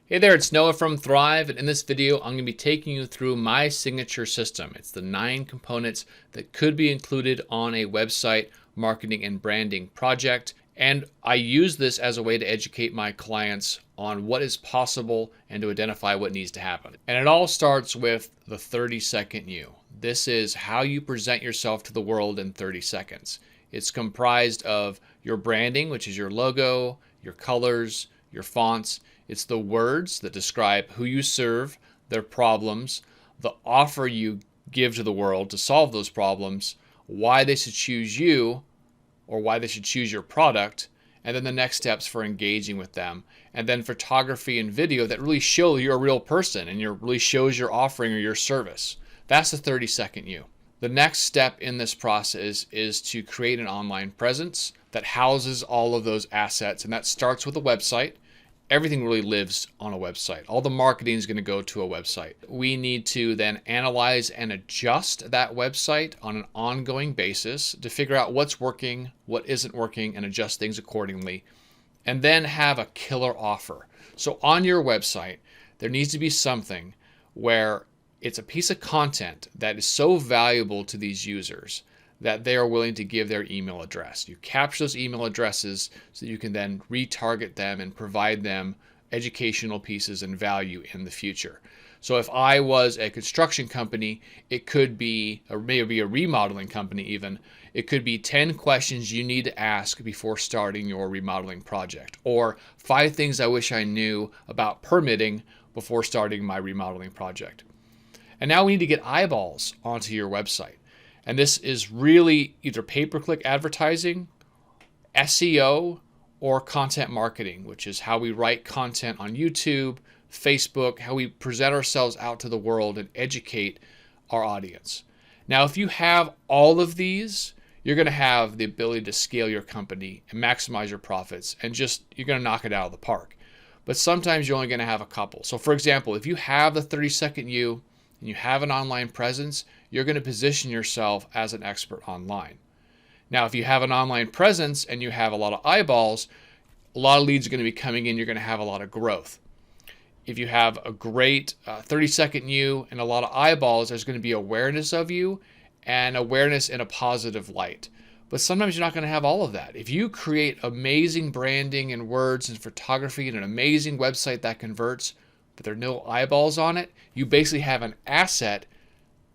Hey there, it's Noah from Thrive, and in this video I'm going to be taking you through my signature system. It's the 9 components that could be included on a website marketing and branding project, and I use this as a way to educate my clients on what is possible and to identify what needs to happen. And it all starts with the 30-second you. This is how you present yourself to the world in 30 seconds. It's comprised of your branding, which is your logo, your colors, your fonts. It's the words that describe who you serve, their problems, the offer you give to the world to solve those problems, why they should choose you or why they should choose your product, and then the next steps for engaging with them. And then photography and video that really show you're a real person and really shows your offering or your service. That's the 30-second you. The next step in this process is to create an online presence that houses all of those assets, and that starts with a website. Everything really lives on a website. All the marketing is going to go to a website. We need to then analyze and adjust that website on an ongoing basis to figure out what's working, what isn't working, and adjust things accordingly. And then have a killer offer. So on your website, there needs to be something where it's a piece of content that is so valuable to these users that they are willing to give their email address. You capture those email addresses so that you can then retarget them and provide them educational pieces and value in the future. So if I was a construction company, it could be, or maybe a remodeling company even, it could be 10 questions you need to ask before starting your remodeling project, or 5 things I wish I knew about permitting before starting my remodeling project. And now we need to get eyeballs onto your website. And this is really either pay-per-click advertising, SEO, or content marketing, which is how we write content on YouTube, Facebook, how we present ourselves out to the world and educate our audience. Now, if you have all of these, you're going to have the ability to scale your company and maximize your profits, and you're going to knock it out of the park. But sometimes you're only going to have a couple. So for example, if you have the 30-second you, and you have an online presence, you're going to position yourself as an expert online. Now, if you have an online presence and you have a lot of eyeballs, a lot of leads are going to be coming in, you're going to have a lot of growth. If you have a great 30-second you and a lot of eyeballs, there's going to be awareness of you and awareness in a positive light. But sometimes you're not going to have all of that. If you create amazing branding and words and photography and an amazing website that converts, but there are no eyeballs on it, you basically have an asset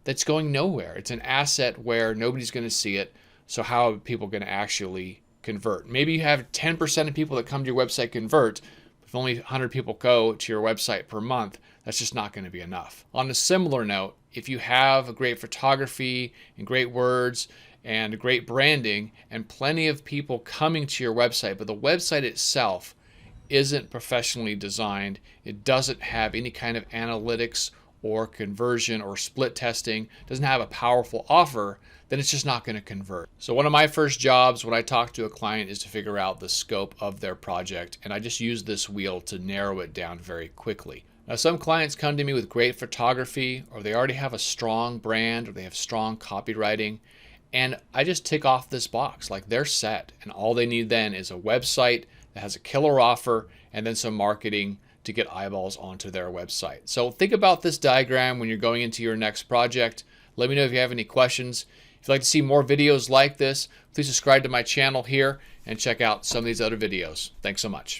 that's going nowhere. It's an asset where nobody's going to see it. So how are people going to actually convert? Maybe you have 10% of people that come to your website convert. If only 100 people go to your website per month, that's just not going to be enough. On a similar note, if you have a great photography and great words and great branding and plenty of people coming to your website, but the website itself isn't professionally designed, it doesn't have any kind of analytics or conversion or split testing, doesn't have a powerful offer, then it's just not going to convert. So one of my first jobs when I talk to a client is to figure out the scope of their project, and I just use this wheel to narrow it down very quickly. Now, some clients come to me with great photography, or they already have a strong brand, or they have strong copywriting, and I just tick off this box, like they're set, and all they need then is a website that has a killer offer and then some marketing to get eyeballs onto their website. So think about this diagram when you're going into your next project. Let me know if you have any questions. If you'd like to see more videos like this, please subscribe to my channel here and check out some of these other videos. Thanks so much.